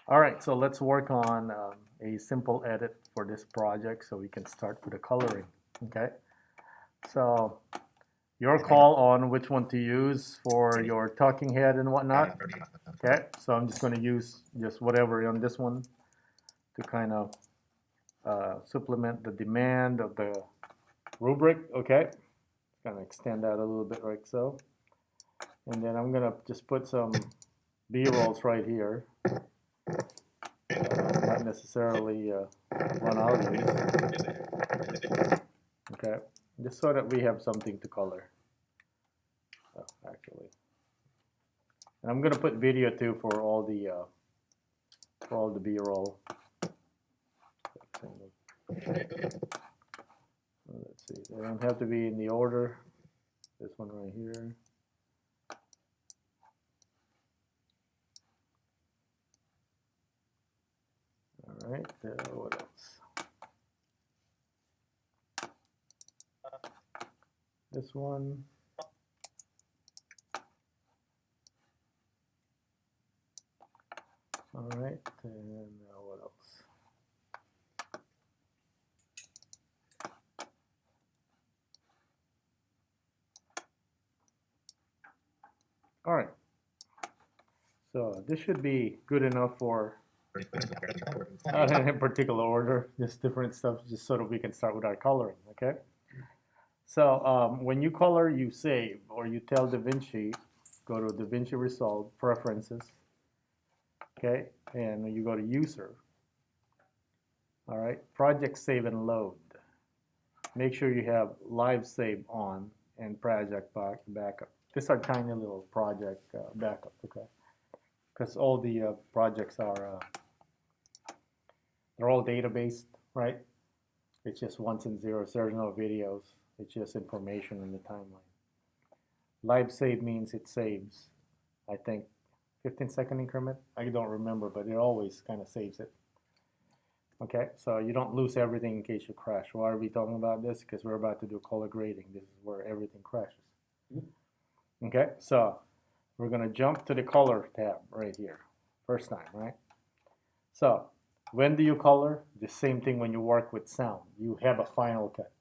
All right, so let's work on a simple edit for this project so we can start with the coloring. Okay, so your call on which one to use for your talking head and whatnot. Okay, so I'm just going to use just whatever on this one to kind of supplement the demand of the rubric. Okay, going to extend that a little bit like so. And then I'm going to just put some B-rolls right here. Not necessarily run out of these. Okay, just so that we have something to color. Oh, actually, and I'm gonna put video too for all the B-roll. Let's see, they don't have to be in the order. This one right here. All right, what else? This one. All right, and what else? All right, so this should be good enough for, not in a particular order, just different stuff, just so that we can start with our coloring, okay? So when you color, you save, or you tell Davinci, go to Davinci Resolve, Preferences, okay? And when you go to User, all right, Project Save and Load. Make sure you have Live Save on and Project Backup. These are tiny little project backup, okay? Because all the projects are, they're all database, right? It's just ones and zeros. There's no videos. It's just information in the timeline. Live save means it saves, I think, 15-second increment. I don't remember, but it always kind of saves it. Okay, so you don't lose everything in case you crash. Why are we talking about this? Because we're about to do color grading. This is where everything crashes. Okay, so we're going to jump to the color tab right here. First time, right? So when do you color? The same thing when you work with sound. You have a final cut.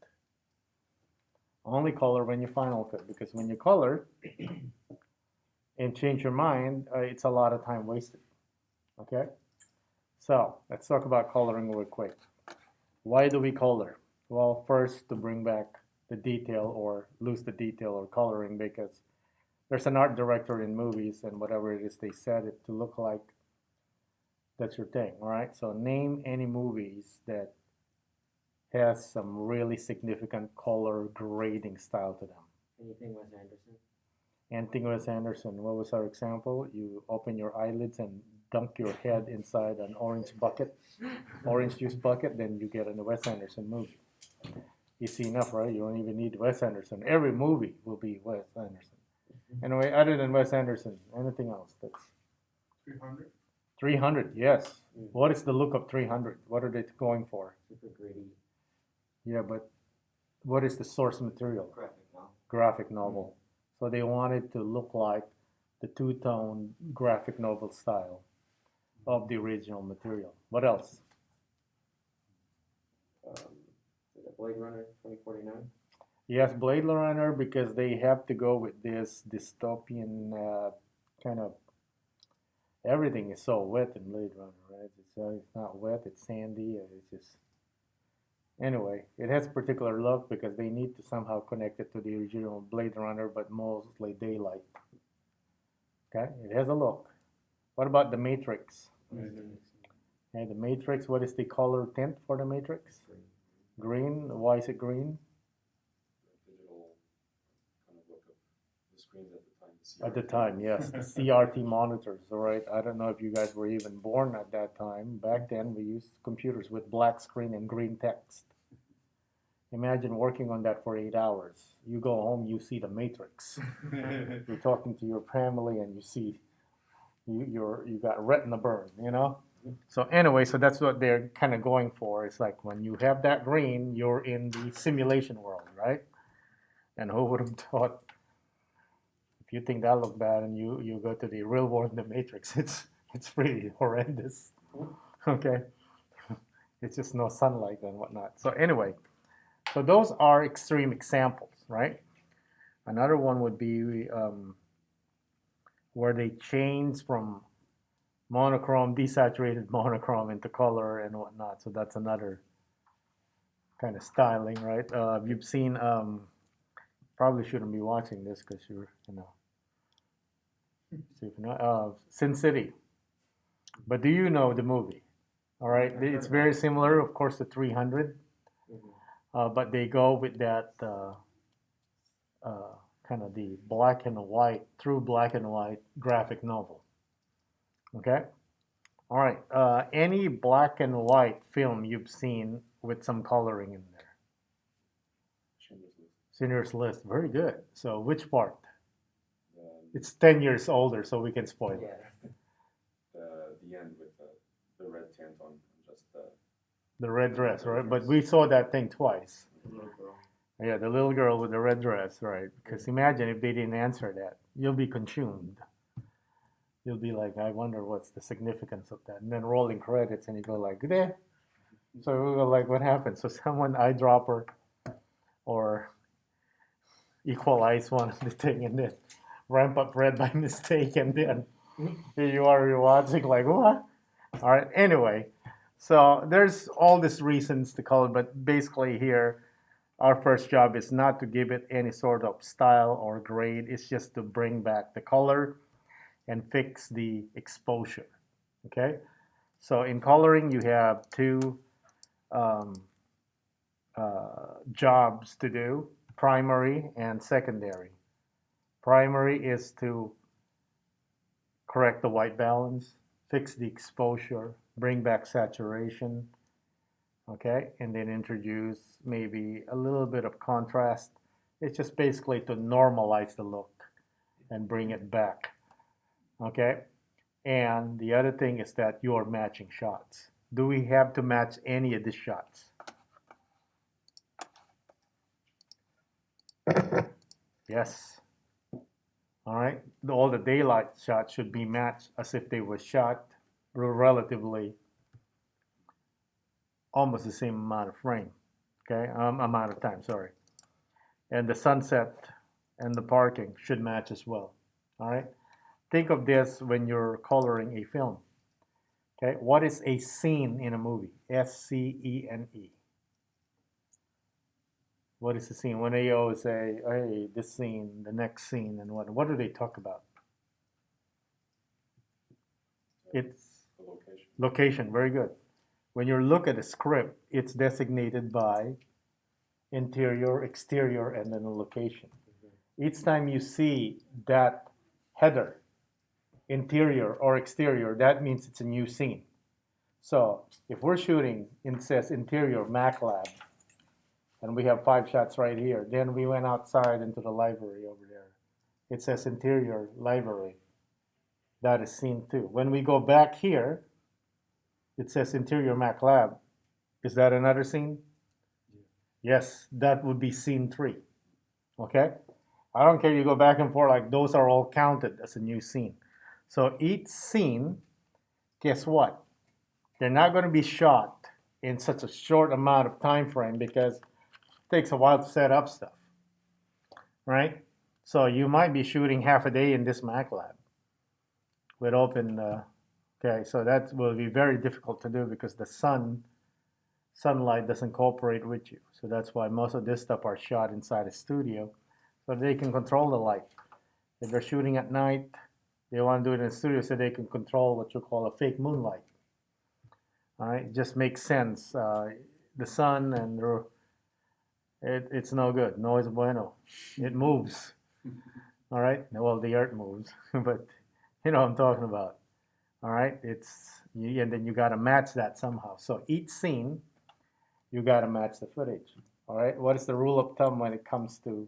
Only color when you final cut, because when you color and change your mind, it's a lot of time wasted. Okay? So let's talk about coloring real quick. Why do we color? Well, first, to bring back the detail or lose the detail or coloring, because there's an art director in movies and whatever it is they set it to look like. That's your thing, all right? So name any movies that has some really significant color grading style to them. Anything Wes Anderson? Anything Wes Anderson. What was our example? You open your eyelids and dunk your head inside an orange bucket, orange juice bucket, then you get a Wes Anderson movie. Easy enough, right? You don't even need Wes Anderson. Every movie will be Wes Anderson. Anyway, other than Wes Anderson, anything else that's 300? 300, yes. What is the look of 300? What are they going for? Super gritty. Yeah, but what is the source material? Graphic novel. Graphic novel. So they wanted to look like the two-tone graphic novel style of the original material. What else? Is it Blade Runner 2049? Yes, Blade Runner, because they have to go with this dystopian kind of, everything is so wet in Blade Runner, right? It's not wet, it's sandy, it's just, anyway, it has a particular look because they need to somehow connect it to the original Blade Runner, but mostly daylight. Okay, it has a look. What about the Matrix? Okay, the Matrix, what is the color tint for the Matrix? Green. Why is it green? Digital kind of look of the screens at the time. At the time, yes, the CRT monitors, all right? I don't know if you guys were even born at that time. Back then, we used computers with black screen and green text. Imagine working on that for 8 hours. You go home, you see the Matrix. You're talking to your family, and you see you got retina burn, you know? So anyway, so that's what they're kind of going for. It's like when you have that green, you're in the simulation world, right? And who would have thought, if you think that looked bad and you go to the real world in the Matrix, it's pretty horrendous. Okay, it's just no sunlight and whatnot. So anyway, so those are extreme examples, right? Another one would be where they change from monochrome, desaturated monochrome into color and whatnot. So that's another kind of styling, right? You've seen, probably shouldn't be watching this because you're, see if you know, Sin City. But do you know the movie? All right, it's very similar, of course, to 300, but they go with that kind of the black and white, true black and white graphic novel. Okay? All right. Any black and white film you've seen with some coloring in there? Schindler's List. Schindler's List. Very good. So which part? The, It's 10 years older, so we can spoil it. Yeah. the end with the red tint on just The red dress, right? But we saw that thing twice. The little girl. Yeah, the little girl with the red dress, right? Because imagine if they didn't answer that. You'll be consumed. You'll be like, I wonder what's the significance of that. And then rolling credits, and you go like, there. So we go like, what happened? So someone eyedropper or equalize one of the thing, and then ramp up red by mistake, and then here you are, you're watching like, what? All right. Anyway, so there's all these reasons to color, but basically here, our first job is not to give it any sort of style or grade. It's just to bring back the color and fix the exposure. Okay. So in coloring, you have two um, jobs to do: primary and secondary. Primary is to correct the white balance, fix the exposure, bring back saturation, okay, and then introduce maybe a little bit of contrast. It's just basically to normalize the look and bring it back, okay? And the other thing is that you're matching shots. Do we have to match any of the shots? Yes. All right. All the daylight shots should be matched as if they were shot relatively almost the same amount of frame, okay, amount of time, sorry. And the sunset and the parking should match as well, all right? Think of this when you're coloring a film, okay? What is a scene in a movie? SCENE. What is the scene? When they always say, hey, this scene, the next scene, and what do they talk about? It's the location. Location, very good. When you look at a script, it's designated by interior, exterior, and then a location. Each time you see that header, interior or exterior, that means it's a new scene. So if we're shooting, it says interior Mac Lab, and we have 5 shots right here. Then we went outside into the library over there. It says interior library. That is scene 2. When we go back here, it says interior Mac Lab. Is that another scene? Yes, that would be scene 3. Okay? I don't care, you go back and forth, like those are all counted as a new scene. So each scene, guess what? They're not going to be shot in such a short amount of time frame because it takes a while to set up stuff, right? So you might be shooting half a day in this Mac Lab with open, okay, so that will be very difficult to do because the sunlight doesn't cooperate with you. So that's why most of this stuff are shot inside a studio so they can control the light. If they're shooting at night, they want to do it in a studio so they can control what you call a fake moonlight. All right, it just makes sense. The sun and it's no good. No es bueno. It moves. All right. Well, the earth moves, but you know what I'm talking about. All right. And then you got to match that somehow. So each scene, you got to match the footage. All right. What is the rule of thumb when it comes to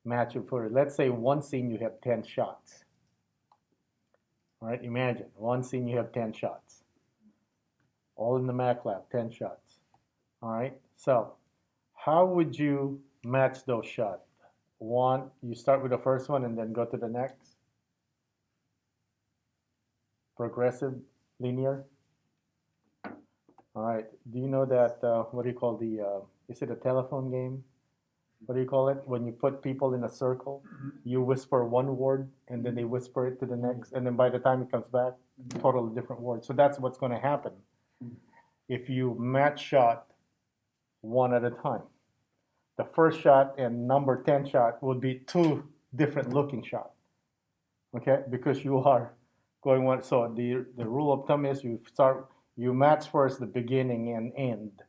matching footage? Let's say one scene you have 10 shots. All right. Imagine one scene you have 10 shots. All in the Mac Lab, 10 shots. All right. So how would you match those shots? One, you start with the first one and then go to the next. Progressive, linear. All right. Do you know that, what do you call is it a telephone game? What do you call it? When you put people in a circle, you whisper one word and then they whisper it to the next, and then by the time it comes back, totally different word. So that's what's going to happen if you match shot one at a time. The first shot and number 10 shot would be two different looking shots, okay? Because you are going one. So the rule of thumb is you match first the beginning and end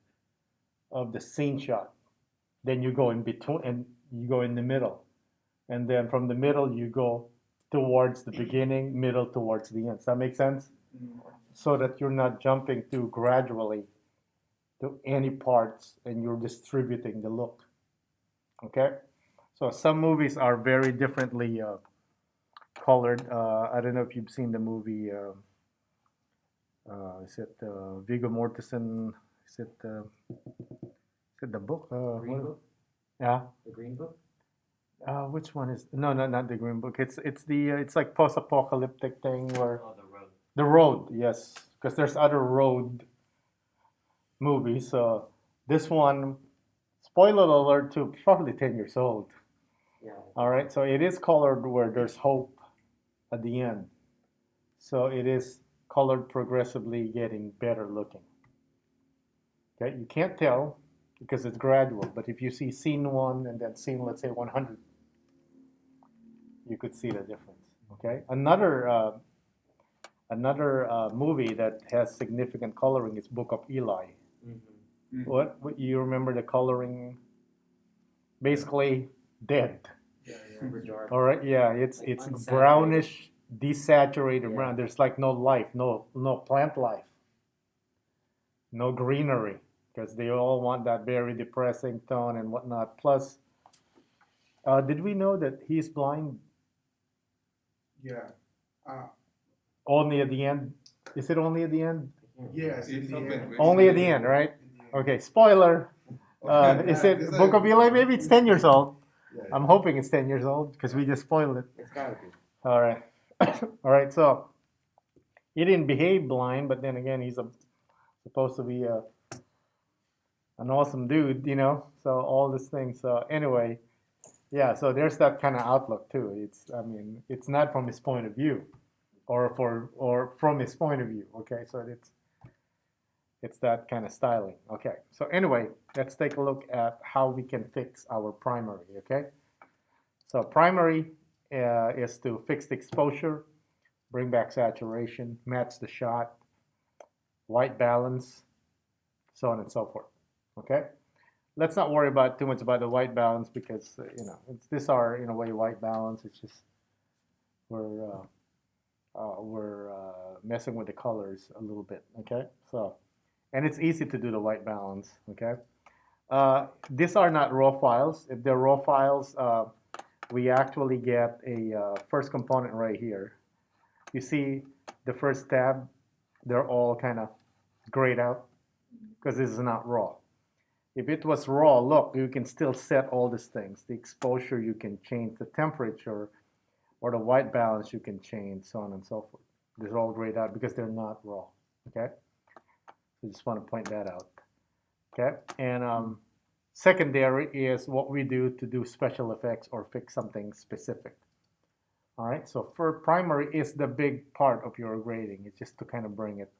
of the scene shot. Then you go in between and you go in the middle. And then from the middle, you go towards the beginning, middle towards the end. Does that make sense? So that you're not jumping too gradually to any parts and you're distributing the look. Okay? So some movies are very differently colored. I don't know if you've seen the movie, is it Viggo Mortensen? Is it the book? Green Book? Yeah. The Green Book? Which one is? No, not the Green Book. It's like post-apocalyptic thing where Oh, The Road. the road. Yes, because there's other road movies. So this one, spoiler alert, to probably 10 years old. Yeah. All right, so it is colored where there's hope at the end. So it is colored progressively getting better looking. Okay, you can't tell because it's gradual. But if you see scene one and then scene, let's say 100, you could see the difference. Okay, another movie that has significant coloring is Book of Eli. Mm-hmm. What you remember the coloring? Basically dead. Yeah, super dark. All right, yeah, it's Like it's unsaturated. brownish, desaturated Yeah. brown. There's like no life, no plant life, no greenery, because they all want that very depressing tone and whatnot. Plus, did we know that he's blind Yeah. Uh, only at the end? Is it only at the end? I can't yes, It's in the open end. to Only at the end, right? In the end. Okay, spoiler. Is Yeah, it this Book of Eli? Maybe it's 10 years old. Yeah, I'm hoping it's 10 years old because we just spoiled it. It's gotta be. All right. All right. So he didn't behave blind, but then again, supposed to be an awesome dude, you know? So all these things. So anyway, yeah, so there's that kind of outlook too. I mean, it's not from his point of view or from his point of view. Okay. So it's that kind of styling. Okay. So anyway, let's take a look at how we can fix our primary. Okay. So primary is to fix the exposure, bring back saturation, match the shot, white balance, so on and so forth. Okay. Let's not worry about too much about the white balance because these are in a way white balance. It's just we're messing with the colors a little bit. Okay. So and it's easy to do the white balance. Okay. These are not raw files. If they're raw files, we actually get a first component right here. You see the first tab, they're all kind of grayed out because this is not raw. If it was raw, look, you can still set all these things. The exposure, you can change the temperature, or the white balance, you can change, so on and so forth. These are all grayed out because they're not raw. Okay? So just want to point that out. Okay? And secondary is what we do to do special effects or fix something specific. All right, so for primary is the big part of your grading. It's just to kind of bring it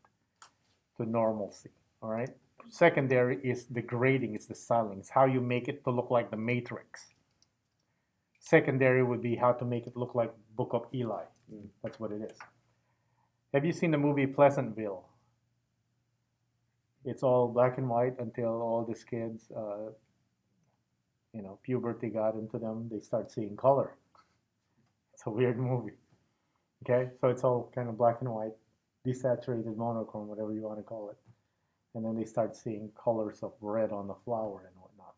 to normalcy. All right. Secondary is the grading. It's the styling. It's how you make it to look like the Matrix. Secondary would be how to make it look like Book of Eli. That's what it is. Have you seen the movie Pleasantville? It's all black and white until all these kids, puberty got into them. They start seeing color. It's a weird movie. Okay, so it's all kind of black and white, desaturated monochrome, whatever you want to call it. And then they start seeing colors of red on the flower and whatnot.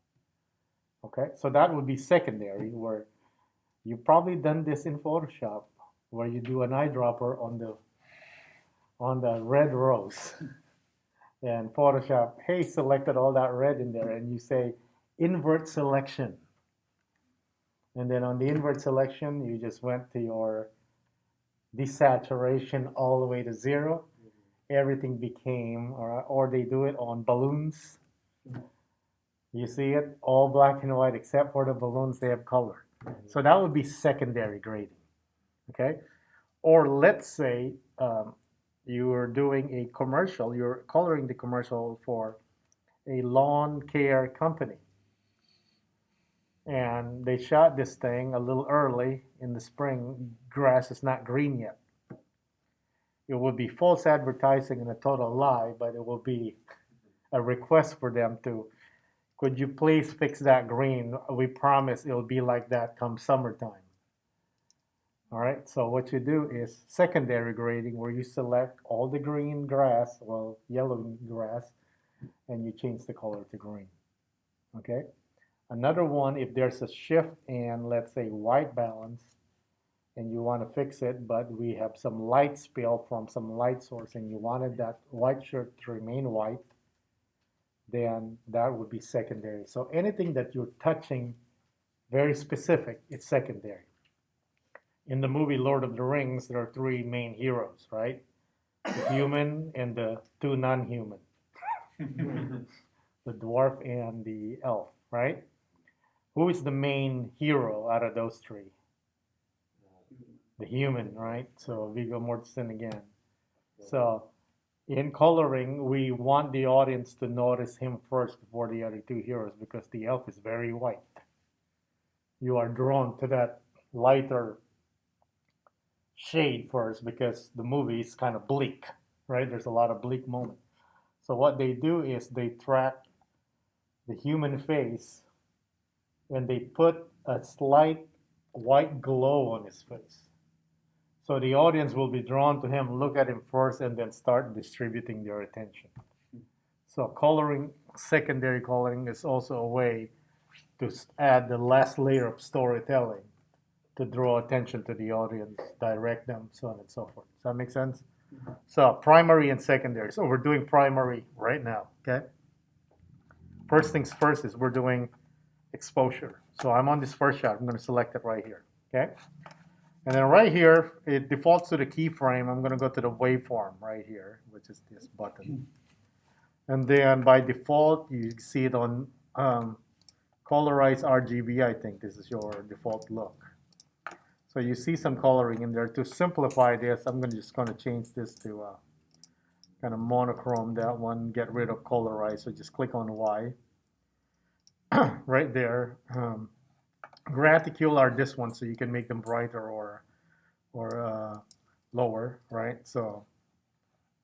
Okay, so that would be secondary, where you've probably done this in Photoshop, where you do an eyedropper on the red rose. And Photoshop, hey, selected all that red in there, and you say invert selection. And then on the invert selection, you just went to your desaturation all the way to 0. everything became, or they do it on balloons. You see it all black and white except for the balloons, they have color. So that would be secondary grading. Okay, or let's say you are doing a commercial, you're coloring the commercial for a lawn care company, and they shot this thing a little early in the spring. Grass is not green yet. It would be false advertising and a total lie, but it will be a request for them to, could you please fix that green? We promise it'll be like that come summertime. All right, so what you do is secondary grading, where you select all the green grass, well, yellow grass, and you change the color to green. Okay? Another one, if there's a shift in, let's say, white balance, and you want to fix it, but we have some light spill from some light source, and you wanted that white shirt to remain white, then that would be secondary. So anything that you're touching very specific, it's secondary. In the movie Lord of the Rings, there are three main heroes, right? The human and the two non-human, the dwarf and the elf, right? Who is the main hero out of those three? The human, right? So Viggo Mortensen again. So in coloring, we want the audience to notice him first before the other two heroes, because the elf is very white. You are drawn to that lighter shade first because the movie is kind of bleak, right? There's a lot of bleak moments. So what they do is they track the human face and they put a slight white glow on his face. So the audience will be drawn to him, look at him first, and then start distributing their attention. So coloring, secondary coloring, is also a way to add the last layer of storytelling to draw attention to the audience, direct them, so on and so forth. Does that make sense? So primary and secondary. So we're doing primary right now, okay? First things first is we're doing exposure. So I'm on this first shot. I'm going to select it right here, okay? And then right here, it defaults to the keyframe. I'm going to go to the waveform right here, which is this button. And then by default, you see it on colorize RGB, I think this is your default look. So you see some coloring in there. To simplify this, I'm just going to change this to kind of monochrome that one, get rid of colorize. So just click on Y right there. Graticule are this one, so you can make them brighter or lower, right? So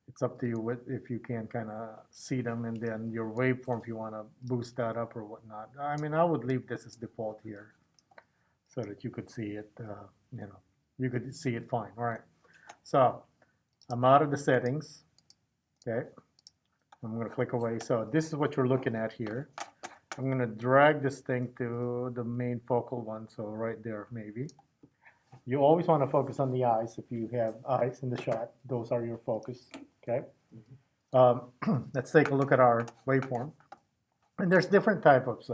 it's up to you if you can kind of see them, and then your waveform if you want to boost that up or whatnot. I mean, I would leave this as default here so that you could see it, you could see it fine. All right, so I'm out of the settings, okay? I'm going to click away. So this is what you're looking at here. I'm going to drag this thing to the main focal one, so right there maybe. You always want to focus on the eyes if you have eyes in the shot. Those are your focus, okay? Let's take a look at our waveform. And there's different types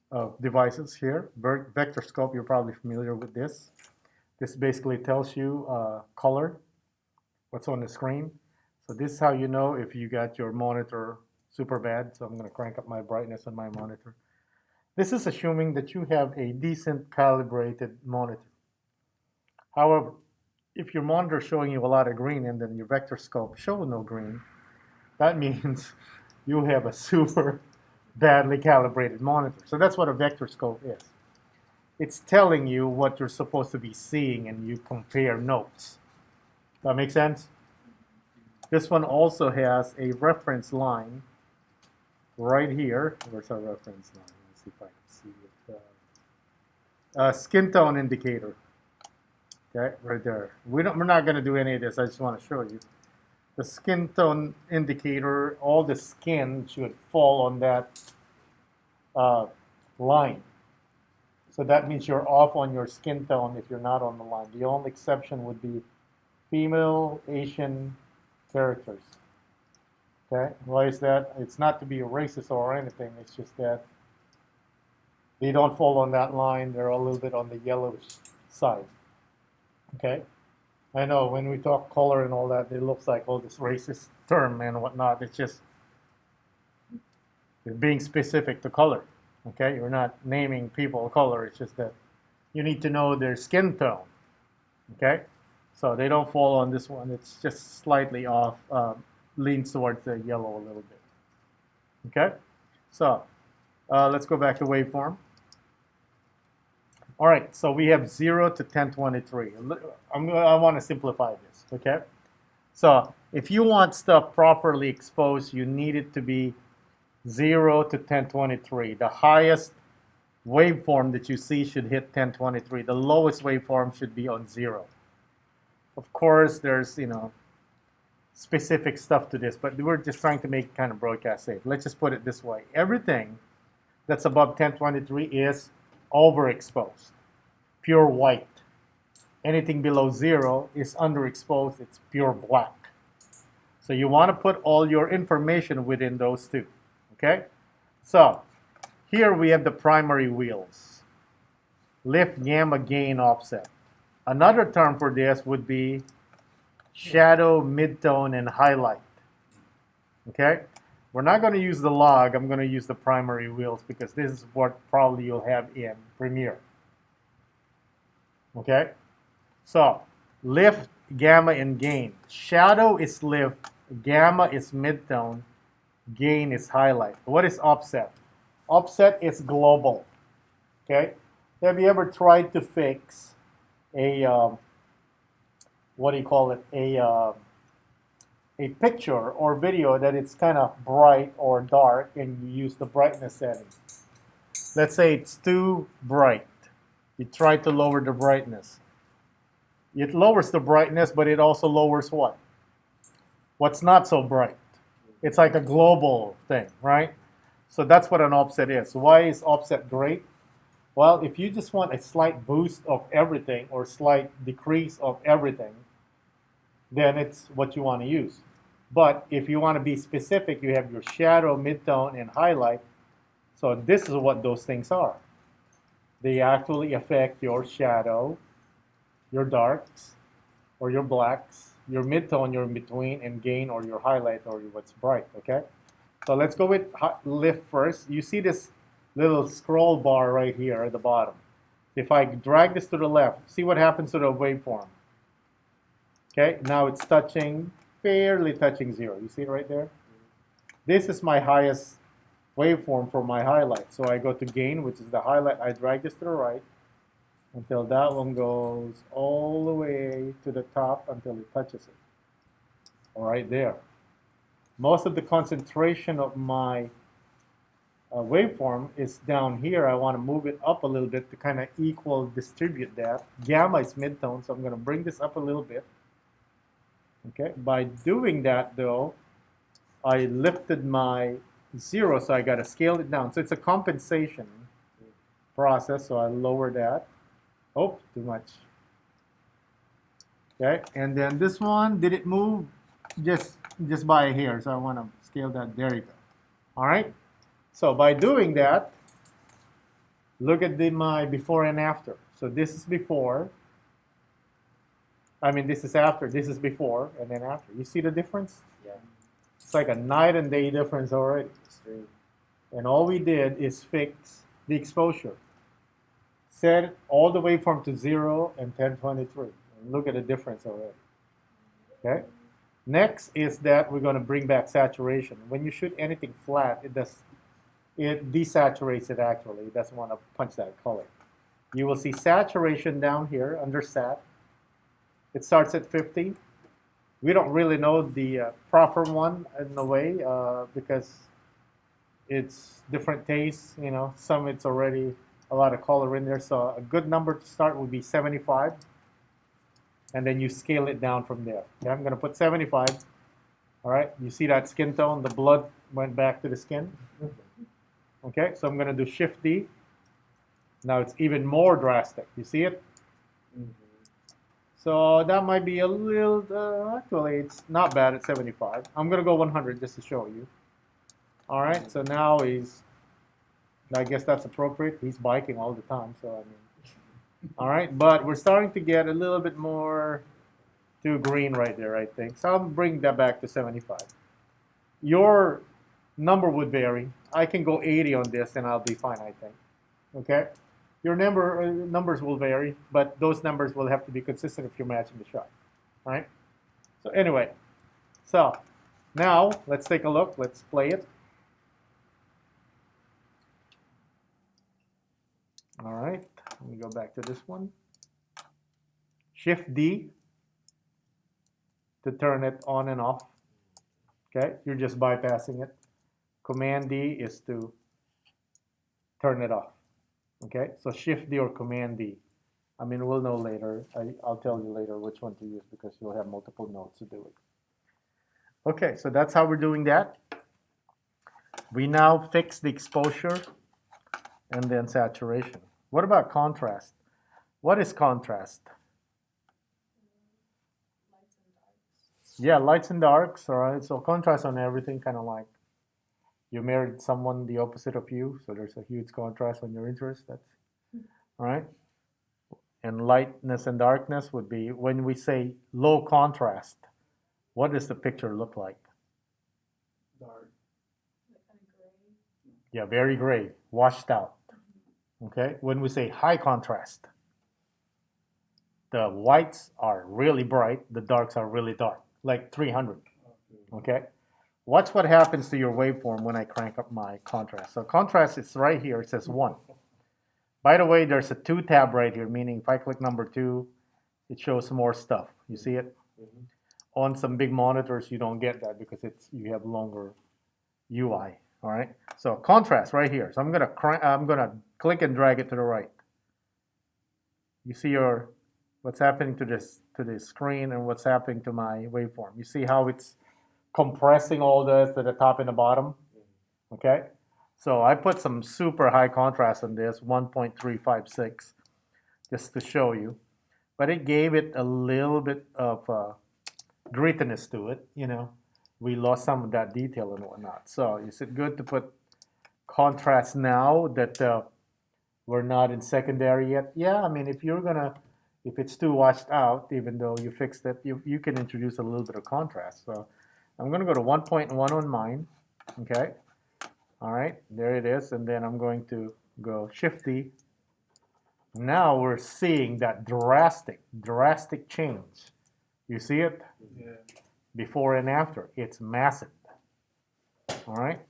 of devices here. Vector scope, you're probably familiar with this. This basically tells you color, what's on the screen. So this is how you know if you got your monitor super bad. So I'm going to crank up my brightness on my monitor. This is assuming that you have a decent calibrated monitor. However, if your monitor is showing you a lot of green and then your vector scope shows no green, that means you have a super badly calibrated monitor. So that's what a vector scope is. It's telling you what you're supposed to be seeing, and you compare notes. Does that make sense? This one also has a reference line right here. Where's our reference line? Let's see if I can see it. Skin tone indicator. Okay, right there. We're not going to do any of this. I just want to show you. The skin tone indicator, all the skin should fall on that line. So that means you're off on your skin tone if you're not on the line. The only exception would be female Asian characters. Okay, why is that? It's not to be racist or anything. It's just that they don't fall on that line. They're a little bit on the yellowish side. Okay, I know when we talk color and all that, it looks like all this racist term and whatnot. It's just you're being specific to color. Okay, you're not naming people color. It's just that you need to know their skin tone. Okay, so they don't fall on this one. It's just slightly off, leans towards the yellow a little bit. Okay, so let's go back to waveform. All right, so we have 0 to 1023. I want to simplify this, okay? So if you want stuff properly exposed, you need it to be 0 to 1023. The highest waveform that you see should hit 1023. The lowest waveform should be on 0. Of course, there's, specific stuff to this, but we're just trying to make it kind of broadcast safe. Let's just put it this way. Everything that's above 1023 is overexposed, pure white. Anything below 0 is underexposed, it's pure black. So you want to put all your information within those two, okay? So here we have the primary wheels, lift, gamma, gain, offset. Another term for this would be shadow, midtone, and highlight, okay? We're not going to use the log. I'm going to use the primary wheels because this is what probably you'll have in Premiere. Okay? So, lift, gamma, and gain. Shadow is lift, gamma is midtone, gain is highlight. What is offset? Offset is global. Okay? Have you ever tried to fix a, what do you call it? A picture or video that it's kind of bright or dark and you use the brightness setting. Let's say it's too bright. You try to lower the brightness. It lowers the brightness, but it also lowers what? What's not so bright. It's like a global thing, right? So that's what an offset is. Why is offset great? Well, if you just want a slight boost of everything or slight decrease of everything, then it's what you want to use. But if you want to be specific, you have your shadow, midtone, and highlight. So this is what those things are. They actually affect your shadow, your darks, or your blacks, your midtone, your in between, and gain, or your highlight, or what's bright, okay? So let's go with lift first. You see this little scroll bar right here at the bottom. If I drag this to the left, see what happens to the waveform. Okay, now it's barely touching 0. You see it right there? This is my highest waveform for my highlight. So I go to gain, which is the highlight. I drag this to the right until that one goes all the way to the top until it touches it. All right, there. Most of the concentration of my waveform is down here. I want to move it up a little bit to kind of equal distribute that. Gamma is midtone, so I'm going to bring this up a little bit. Okay, by doing that though, I lifted my 0, so I got to scale it down. So it's a compensation process, so I lower that. Oh, too much. Okay, and then this one, did it move? Just by a hair, so I want to scale that. There you go. All right, so by doing that, look at my before and after. So this is before. I mean, this is after. This is before, and then after. You see the difference? Yeah. It's like a night and day difference already. Extreme. And all we did is fix the exposure. Set all the waveform to 0 and 1023. And look at the difference already. Okay? Next is that we're going to bring back saturation. When you shoot anything flat, it desaturates it actually. It doesn't want to punch that color. You will see saturation down here under sat. It starts at 50. We don't really know the proper one in a way because it's different tastes. Some it's already a lot of color in there. So a good number to start would be 75. And then you scale it down from there. Okay, I'm going to put 75. All right, you see that skin tone? The blood went back to the skin. Okay, so I'm going to do Shift D. Now it's even more drastic. You see it? So that might be a little, actually it's not bad at 75. I'm going to go 100 just to show you. All right, so now I guess that's appropriate. He's biking all the time, so I mean. All right, but we're starting to get a little bit more to green right there, I think. So I'll bring that back to 75. Your number would vary. I can go 80 on this and I'll be fine, I think. Okay? Your numbers will vary, but those numbers will have to be consistent if you're matching the shot. Right? So anyway, so now let's take a look. Let's play it. All right, let me go back to this one. Shift D to turn it on and off. Okay, you're just bypassing it. Command D is to turn it off. Okay, so Shift D or Command D. I mean, we'll know later. I'll tell you later which one to use because you'll have multiple nodes to do it. Okay, so that's how we're doing that. We now fix the exposure and then saturation. What about contrast? What is contrast? Yeah, lights and darks, all right? So contrast on everything, kind of like you married someone the opposite of you, so there's a huge contrast on your interest. That's all right. And lightness and darkness would be when we say low contrast, what does the picture look like? Dark. Yeah, very gray, washed out. Okay, when we say high contrast, the whites are really bright, the darks are really dark, like 300. Okay, watch what happens to your waveform when I crank up my contrast. So contrast is right here, it says 1. By the way, there's a 2 tab right here, meaning if I click number 2, it shows more stuff. You see it? On some big monitors, you don't get that because you have longer UI. All right. So contrast right here. So I'm gonna click and drag it to the right. You see what's happening to the screen and what's happening to my waveform. You see how it's compressing all this to the top and the bottom. Okay. So I put some super high contrast on this, 1.356, just to show you. But it gave it a little bit of grittiness to it, you know. We lost some of that detail and whatnot. So is it good to put contrast now that we're not in secondary yet? Yeah, I mean, if it's too washed out, even though you fixed it, you can introduce a little bit of contrast. So I'm gonna go to 1.1 on mine, okay? All right, there it is, and then I'm going to go Shift D. Now we're seeing that drastic change. You see it? Yeah. Before and after. It's massive. All right?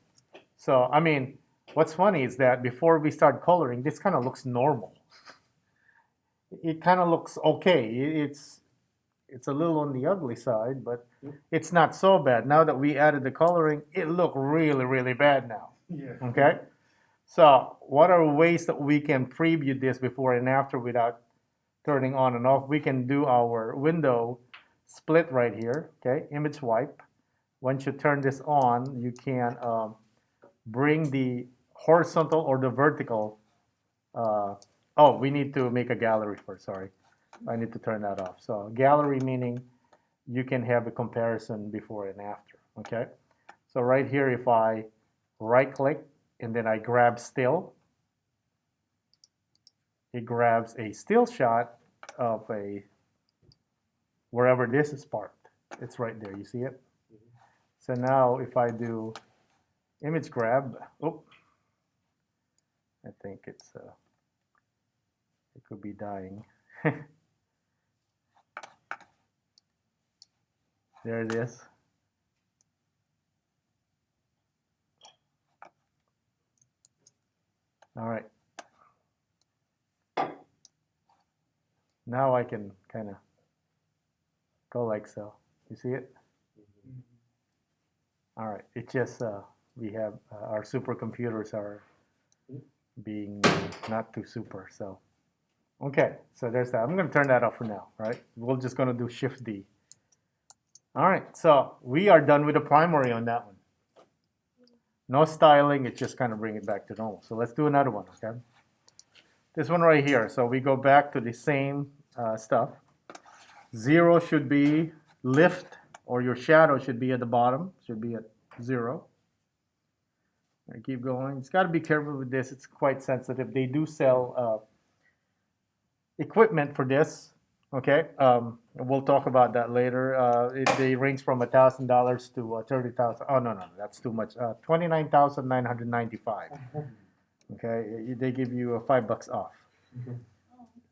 So, I mean, what's funny is that before we start coloring, this kind of looks normal. It kind of looks okay. It's a little on the ugly side, but it's not so bad. Now that we added the coloring, it looked really, really bad now. Yeah. Okay? So, what are ways that we can preview this before and after without turning on and off? We can do our window split right here, okay? Image wipe. Once you turn this on, you can bring the horizontal or the vertical. Oh, we need to make a gallery first, sorry. I need to turn that off. So gallery meaning you can have a comparison before and after, okay? So right here, if I right click and then I grab still, it grabs a still shot of wherever this is parked. It's right there, you see it? So now if I do image grab, oh, I think it could be dying. There it is. All right. Now I can kind of go like so. You see it? All right. It just, we have, our supercomputers are being not too super, so. Okay, so there's that. I'm going to turn that off for now, all right? We're just going to do Shift D. All right, so we are done with the primary on that one. No styling, it's just kind of bring it back to normal. So let's do another one, okay? This one right here. So we go back to the same stuff. 0 should be lift, or your shadow should be at the bottom, should be at 0. I keep going. It's got to be careful with this. It's quite sensitive. They do sell equipment for this, Okay, we'll talk about that later. They range from $1,000 to 30,000. Oh no, that's too much. 29,995. Okay, they give you $5 off.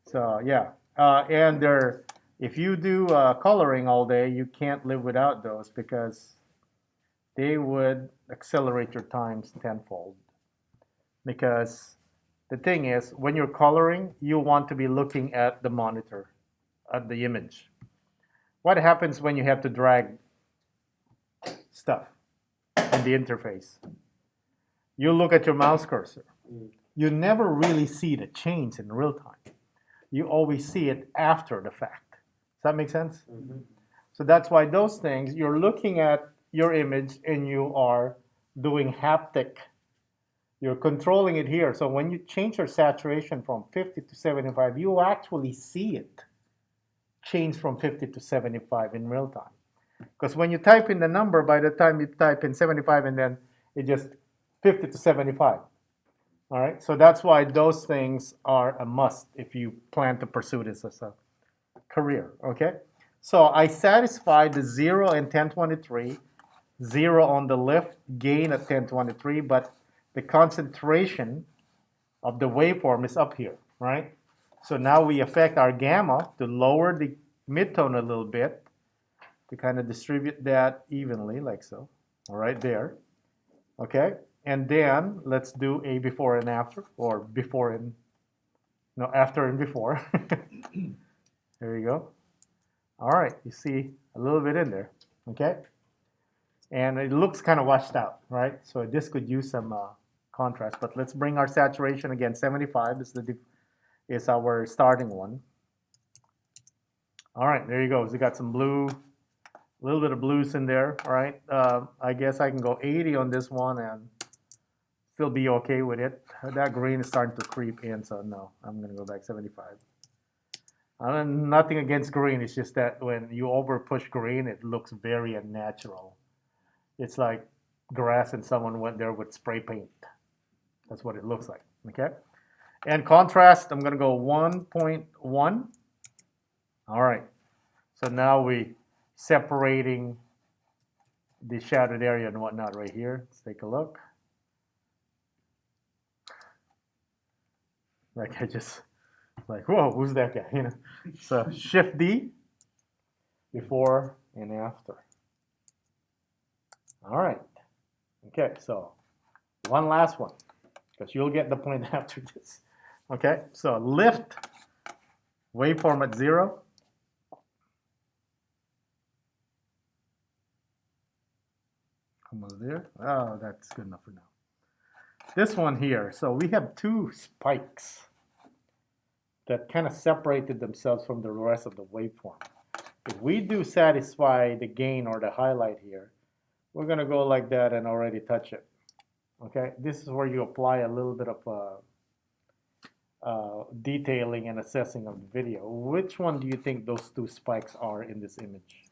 So yeah, and they're if you do coloring all day, you can't live without those because they would accelerate your times tenfold. Because the thing is, when you're coloring, you want to be looking at the monitor, at the image. What happens when you have to drag stuff in the interface? You look at your mouse cursor. You never really see the change in real time. You always see it after the fact. Does that make sense? Mm-hmm. So that's why those things, you're looking at your image and you are doing haptic. You're controlling it here. So when you change your saturation from 50 to 75, you actually see it change from 50 to 75 in real time. Because when you type in the number, by the time you type in 75 and then it just 50 to 75. All right, so that's why those things are a must if you plan to pursue this as a career, okay? So I satisfied the 0 and 1023, 0 on the left, gain at 1023, but the concentration of the waveform is up here, right? So now we affect our gamma to lower the midtone a little bit to kind of distribute that evenly like so, all right, there, okay? And then let's do a before and after, or before and, no, after and before. There you go. All right, you see a little bit in there, okay? And it looks kind of washed out, right? So this could use some contrast, but let's bring our saturation again. 75 is our starting one. All right, there you go. So you got some blue, a little bit of blues in there, all right? I guess I can go 80 on this one and still be okay with it. That green is starting to creep in, so no, I'm gonna go back 75. Nothing against green, it's just that when you over push green, it looks very unnatural. It's like grass and someone went there with spray paint. That's what it looks like, okay? And contrast, I'm gonna go 1.1. All right, so now we separating the shadowed area and whatnot right here. Let's take a look. Like I just, like, whoa, who's that guy? You know. So Shift D, before and after. All right. Okay, so one last one, because you'll get the point after this. Okay, so lift waveform at 0. Almost there. Oh, that's good enough for now. This one here, so we have two spikes that kind of separated themselves from the rest of the waveform. If we do satisfy the gain or the highlight here, we're gonna go like that and already touch it. Okay, this is where you apply a little bit of detailing and assessing of the video. Which one do you think those two spikes are in this image?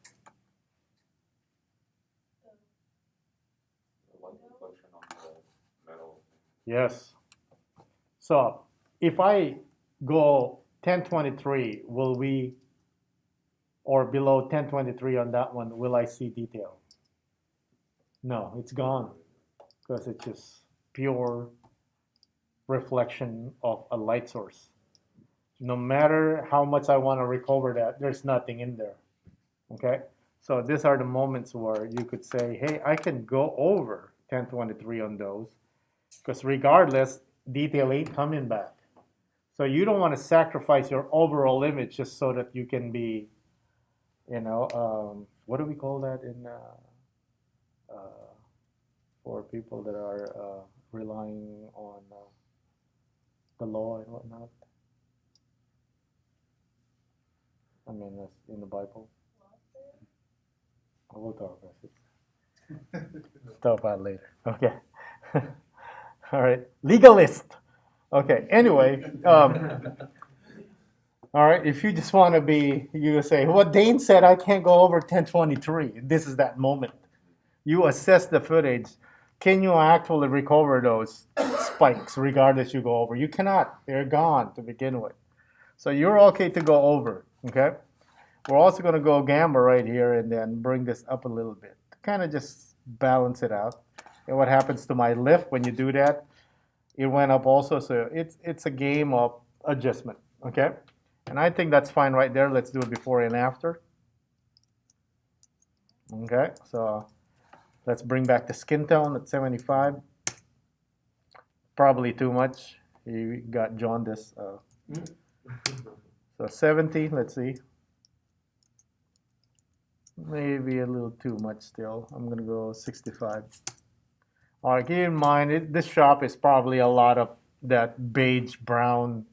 The light reflection on the metal. Yes. So if I go 1023, will we, or below 1023 on that one, will I see detail? No, it's gone because it's just pure reflection of a light source. No matter how much I want to recover that, there's nothing in there. Okay? So these are the moments where you could say, hey, I can go over 1023 on those because regardless, detail ain't coming back. So you don't want to sacrifice your overall image just so that you can be, you know, what do we call that in for people that are relying on the law and whatnot? I mean, that's in the Bible. We'll talk about it. Talk about it later. Okay. All right. Legalist. Okay. Anyway, all right. If you just want to be, you say, what Dane said, I can't go over 1023. This is that moment. You assess the footage. Can you actually recover those spikes regardless you go over? You cannot. They're gone to begin with. So you're okay to go over. Okay. We're also going to go gamma right here and then bring this up a little bit to kind of just balance it out. And what happens to my lift when you do that? It went up also, so it's a game of adjustment. Okay. And I think that's fine right there. Let's do it before and after. Okay. So let's bring back the skin tone at 75. Probably too much. You got jaundice. So 70, let's see. Maybe a little too much still. I'm going to go 65. All right, keep in mind, this shop is probably a lot of that beige brown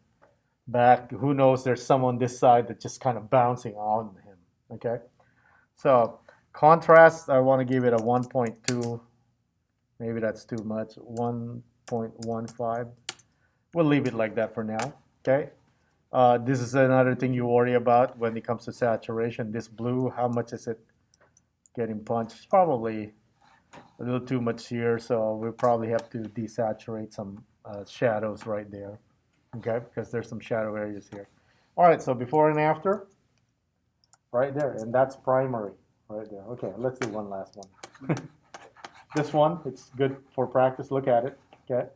back. Who knows, there's some on this side that's just kind of bouncing on him, okay? So contrast, I want to give it a 1.2. Maybe that's too much, 1.15. We'll leave it like that for now, okay? This is another thing you worry about when it comes to saturation. This blue, how much is it getting punched? It's probably a little too much here, so we'll probably have to desaturate some shadows right there, okay? Because there's some shadow areas here. All right, so before and after, right there, and that's primary, right there. Okay, let's do one last one. This one, it's good for practice. Look at it, okay?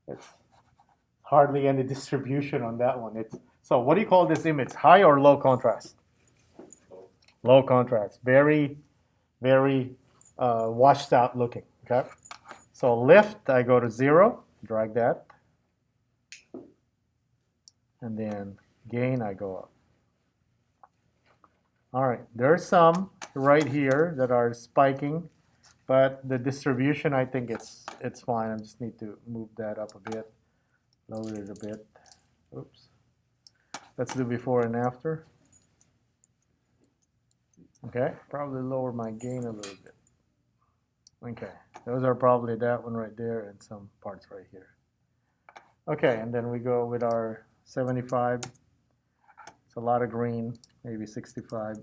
It's hardly any distribution on that one. So what do you call this image? High or low contrast? Low contrast. Very, very washed out looking. Okay. So lift, I go to 0, drag that. And then gain, I go up. All right. There's some right here that are spiking, but the distribution, I think it's fine. I just need to move that up a bit. Lower it a bit. Oops. Let's do before and after. Okay, probably lower my gain a little bit. Okay, those are probably that one right there and some parts right here. Okay, and then we go with our 75. It's a lot of green, maybe 65.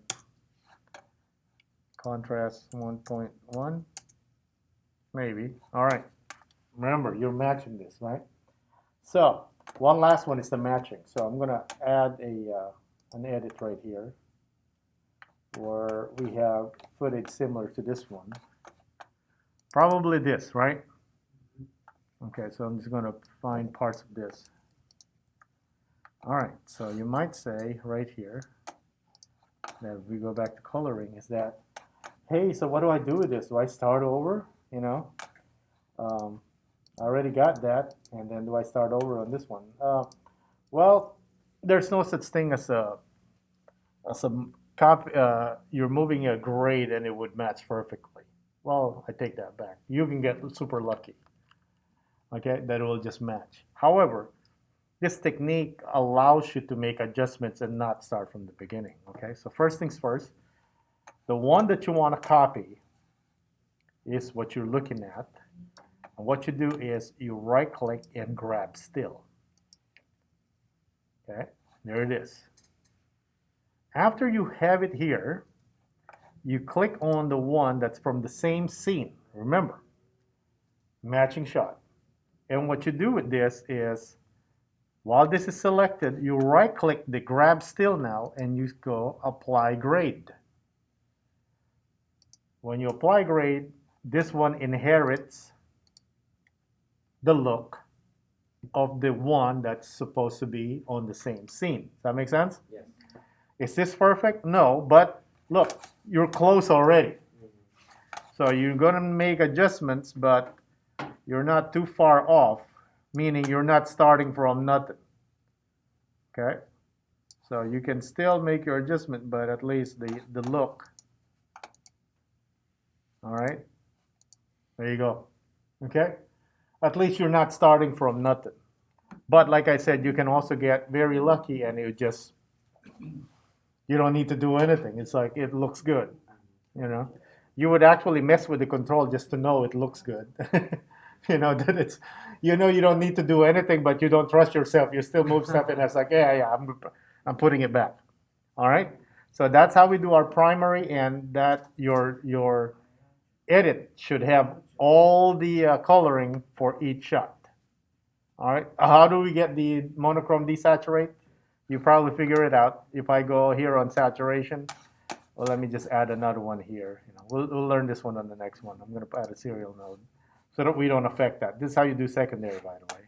Contrast 1.1, maybe. All right, remember, you're matching this, right? So one last one is the matching. So I'm going to add an edit right here where we have footage similar to this one. Probably this, right? Okay, so I'm just going to find parts of this. All right, so you might say right here that if we go back to coloring is that, hey, so what do I do with this? Do I start over? You know? I already got that, and then do I start over on this one? Well, there's no such thing as a copy. You're moving a grade and it would match perfectly. Well, I take that back. You can get super lucky, okay, that it will just match. However, this technique allows you to make adjustments and not start from the beginning, okay? So first things first, the one that you want to copy is what you're looking at. And what you do is you right click and grab still. Okay, there it is. After you have it here, you click on the one that's from the same scene. Remember, matching shot. And what you do with this is, while this is selected, you right click the grab still now and you go apply grade. When you apply grade, this one inherits the look of the one that's supposed to be on the same scene. Does that make sense? Yes. Is this perfect? No, but look, you're close already. So you're gonna make adjustments, but you're not too far off, meaning you're not starting from nothing. Okay? So you can still make your adjustment, but at least the look. All right? There you go. Okay? At least you're not starting from nothing. But like I said, you can also get very lucky and you don't need to do anything. It's like it looks good, you know. You would actually mess with the control just to know it looks good. You know, that it's, you know, you don't need to do anything, but you don't trust yourself. You still move stuff and it's like, yeah, I'm putting it back. All right. So that's how we do our primary, and that your edit should have all the coloring for each shot. All right. How do we get the monochrome desaturate? You probably figure it out. If I go here on saturation, well, let me just add another one here. You know, we'll learn this one on the next one. I'm going to add a serial node so that we don't affect that. This is how you do secondary, by the way.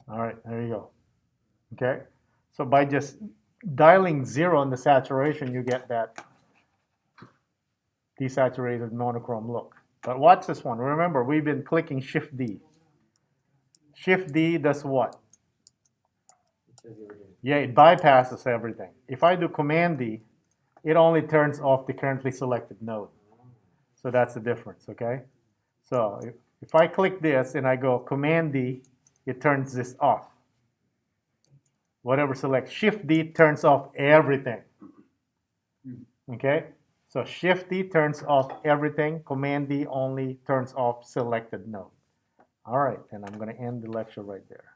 All right, there you go. Okay, so by just dialing 0 on the saturation, you get that desaturated monochrome look. But watch this one. Remember, we've been clicking Shift D. Shift D does what? It says you were doing. Yeah, it bypasses everything. If I do Command D, it only turns off the currently selected node. So that's the difference, okay? So if I click this and I go Command D, it turns this off. Whatever select Shift D turns off everything. Okay? So Shift D turns off everything. Command D only turns off selected node. All right, and I'm going to end the lecture right there.